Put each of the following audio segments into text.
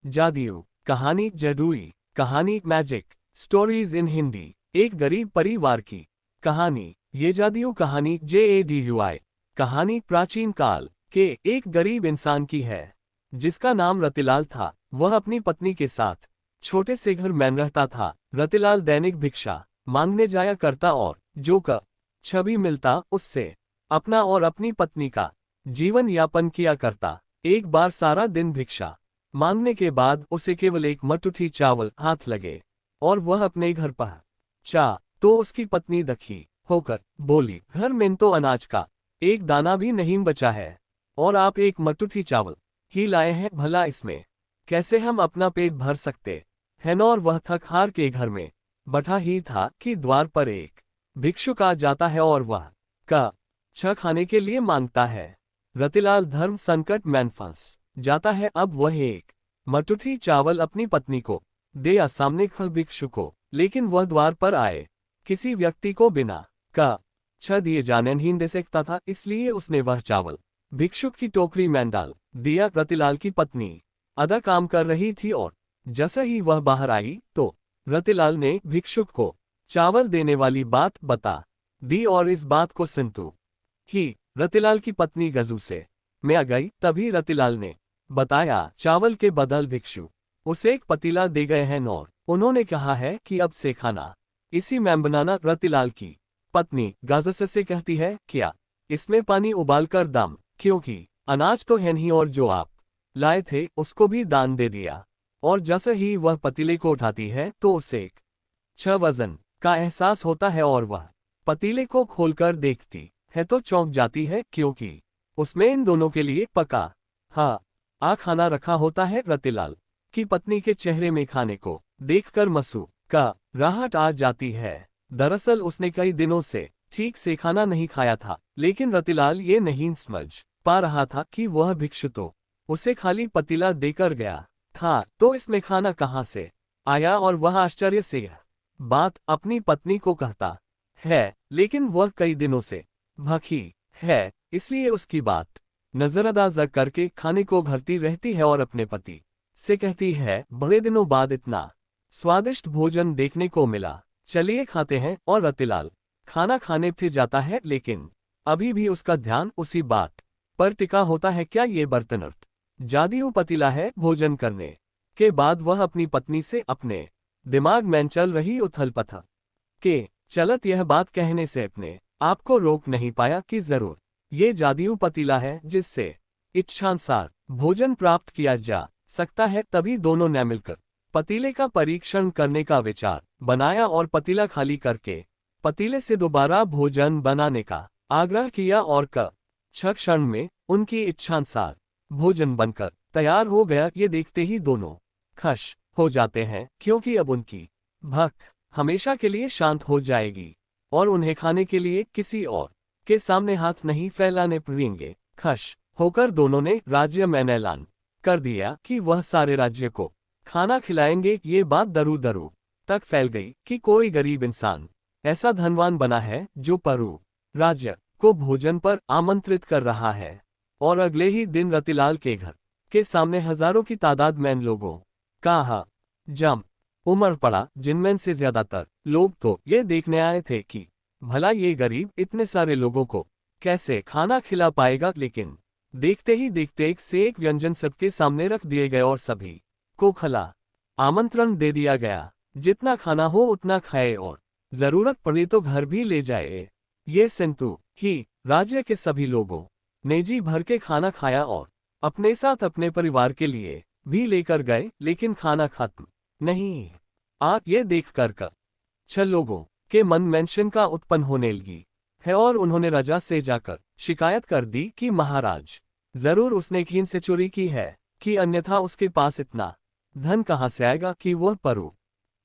जादियो कहानी, जदुई कहानी, magic stories in Hindi. एक गरीब परिवार की कहानी। ये जादियो कहानी JADUI कहानी प्राचीन काल के एक गरीब इंसान की है, जिसका नाम रतिलाल था। वह अपनी पत्नी के साथ छोटे से घर में रहता था। रतिलाल दैनिक भिक्षा मांगने जाया करता और जो छवि मिलता उससे अपना और अपनी पत्नी का जीवन यापन किया करता। एक बार सारा दिन भिक्षा मांगने के बाद उसे केवल एक मटुठी चावल हाथ लगे और वह अपने घर पहुंचा तो उसकी पत्नी दुखी होकर बोली, घर में तो अनाज का एक दाना भी नहीं बचा है और आप एक मटुठी चावल ही लाए हैं, भला इसमें कैसे हम अपना पेट भर सकते हैं। और वह थक हार के घर में बैठा ही था कि द्वार पर एक भिक्षुक आ जाता है और वह खाने के लिए मांगता है। रतिलाल धर्म संकट में फंस जाता है। अब वह एक मटुठी चावल अपनी पत्नी को दे सामने खड़े भिक्षुक को, लेकिन वह द्वार पर आए किसी व्यक्ति को बिना दिए जाने नहीं दे सकता था, इसलिए उसने वह चावल भिक्षुक की टोकरी में डाल दिया। रतिलाल की पत्नी आधा काम कर रही थी और जैसे ही वह बाहर आई तो रतिलाल ने भिक्षुक को चावल देने वाली बात बता दी और इस बात को सुनते ही रतिलाल की पत्नी गजू से में आ गई। तभी रतिलाल ने बताया, चावल के बदल भिक्षु उसे एक पतीला दे गए हैं और उन्होंने कहा है कि अब से खाना इसी में बनाना। रतिलाल की पत्नी गाजर से कहती है, क्या इसमें पानी उबालकर दम, क्योंकि अनाज तो है नहीं और जो आप लाए थे उसको भी दान दे दिया। और जैसे ही वह पतीले को उठाती है तो उसे एक वजन का एहसास होता है और वह पतीले को खोलकर देखती है तो चौंक जाती है, क्योंकि उसमें इन दोनों के लिए पका खाना रखा होता है। रतिलाल की पत्नी के चेहरे में खाने को देखकर राहत आ जाती है। दरअसल उसने कई दिनों से ठीक से खाना नहीं खाया था, लेकिन रतिलाल ये नहीं समझ पा रहा था कि वह भिक्षु तो उसे खाली पतीला देकर गया था, तो इसमें खाना कहाँ से आया। और वह आश्चर्य से यह बात अपनी पत्नी को कहता है, लेकिन वह कई दिनों से भूखी है, इसलिए उसकी बात नजरअंदाज करके खाने को भरती रहती है और अपने पति से कहती है, बड़े दिनों बाद इतना स्वादिष्ट भोजन देखने को मिला, चलिए खाते हैं। और रतिलाल खाना खाने फिर जाता है, लेकिन अभी भी उसका ध्यान उसी बात पर टिका होता है, क्या ये बर्तन जादियो पतीला है। भोजन करने के बाद वह अपनी पत्नी से अपने दिमाग में चल रही उथल पथल के चलत यह बात कहने से अपने आप को रोक नहीं पाया कि जरूर ये जादियो पतीला है जिससे इच्छानुसार भोजन प्राप्त किया जा सकता है। तभी दोनों ने मिलकर पतीले का परीक्षण करने का विचार बनाया और पतीला खाली करके पतीले से दोबारा भोजन बनाने का आग्रह किया और क्षण में उनकी इच्छानुसार भोजन बनकर तैयार हो गया। ये देखते ही दोनों खुश हो जाते हैं, क्योंकि अब उनकी भूख हमेशा के लिए शांत हो जाएगी और उन्हें खाने के लिए किसी और के सामने हाथ नहीं फैलाने पड़ेंगे। खुश होकर दोनों ने राज्य में ऐलान कर दिया कि वह सारे राज्य को खाना खिलाएंगे। ये बात दरू दरू तक फैल गई कि कोई गरीब इंसान ऐसा धनवान बना है जो परू राज्य को भोजन पर आमंत्रित कर रहा है। और अगले ही दिन रतिलाल के घर के सामने हजारों की तादाद में लोगों का जम उमड़ पड़ा, जिनमें से ज्यादातर लोग तो ये देखने आए थे कि भला ये गरीब इतने सारे लोगों को कैसे खाना खिला पाएगा। लेकिन देखते ही देखते एक से एक व्यंजन सबके सामने रख दिए गए और सभी को खला आमंत्रण दे दिया गया, जितना खाना हो उतना खाए और जरूरत पड़े तो घर भी ले जाए। ये सुनते ही राज्य के सभी लोगों ने जी भर के खाना खाया और अपने साथ अपने परिवार के लिए भी लेकर गए, लेकिन खाना खत्म नहीं। ये देखकर लोगों के मन में शंका उत्पन्न होने लगी है और उन्होंने राजा से जाकर शिकायत कर दी कि महाराज, जरूर उसने कीन से चोरी की है, कि अन्यथा उसके पास इतना धन कहाँ से आएगा कि वह परू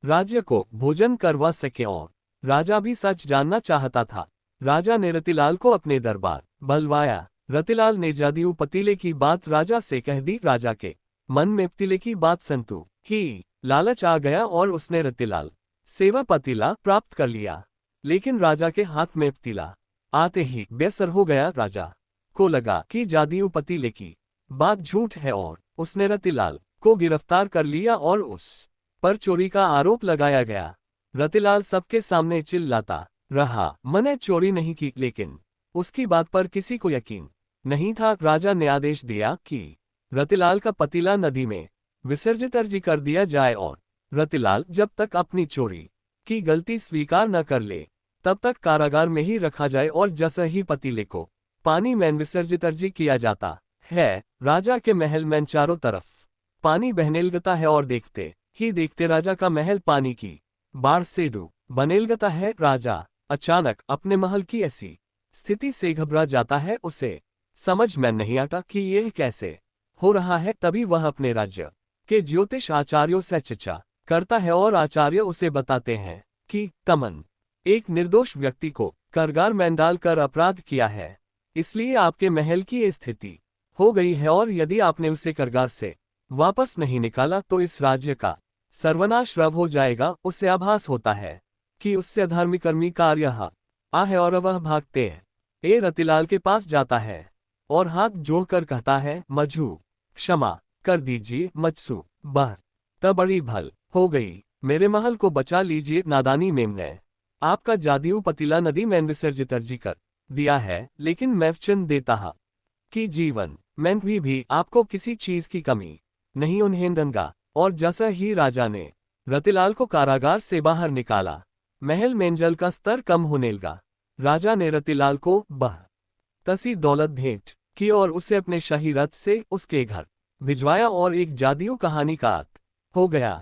राज्य को भोजन करवा सके। और राजा भी सच जानना चाहता था। राजा ने रतिलाल को अपने दरबार बुलवाया। रतिलाल ने जादियो पतीले की बात राजा से कह दी। राजा के मन में पतीले की बात सुनते ही लालच आ गया और उसने रतिलाल से वह पतीला प्राप्त कर लिया, लेकिन राजा के हाथ में पतीला आते ही बेसर हो गया। राजा को लगा कि जादियो पतीले की बात झूठ है और उसने रतिलाल को गिरफ्तार कर लिया और उस पर चोरी का आरोप लगाया गया। रतिलाल सबके सामने चिल्लाता रहा, मैंने चोरी नहीं की, लेकिन उसकी बात पर किसी को यकीन नहीं था। राजा ने आदेश दिया कि रतिलाल का पतीला नदी में विसर्जित कर दिया जाए और रतिलाल जब तक अपनी चोरी की गलती स्वीकार न कर ले तब तक कारागार में ही रखा जाए, और जैसे ही पतीले को पानी में विसर्जित किया जाता है, राजा के महल में चारों तरफ पानी बहने लगता है और देखते ही देखते राजा का महल पानी की बाढ़ से डूब बने लगता है। राजा अचानक अपने महल की ऐसी स्थिति से घबरा जाता है, उसे समझ में नहीं आता कि यह कैसे हो रहा है। तभी वह अपने राज्य के ज्योतिष आचार्यों से चर्चा करता है और आचार्य उसे बताते हैं कि तमन एक निर्दोष व्यक्ति को कारागार में डालकर अपराध किया है, इसलिए आपके महल की ये स्थिति हो गई है, और यदि आपने उसे कारागार से वापस नहीं निकाला तो इस राज्य का सर्वनाश रव हो जाएगा। उसे आभास होता है कि उससे अधर्मी कर्मी कार्य आ है और वह भागते हैं। ए रतिलाल के पास जाता है और हाथ जोड़कर कहता है, मजहू क्षमा कर दीजिए मजसू बह तब बड़ी भल हो गई, मेरे महल को बचा लीजिए। नादानी मेमने आपका जादू पतीला नदी में विसर्जित कर दिया है, लेकिन मैं वचन देता हूं कि जीवन में भी आपको किसी चीज की कमी नहीं उन्हें दूंगा। और जैसा ही राजा ने रतिलाल को कारागार से बाहर निकाला, महल में जल का स्तर कम होने लगा। राजा ने रतिलाल को बह तसी दौलत भेंट की और उसे अपने शाही रथ से उसके घर भिजवाया और एक जादू कहानी का अंत हो गया।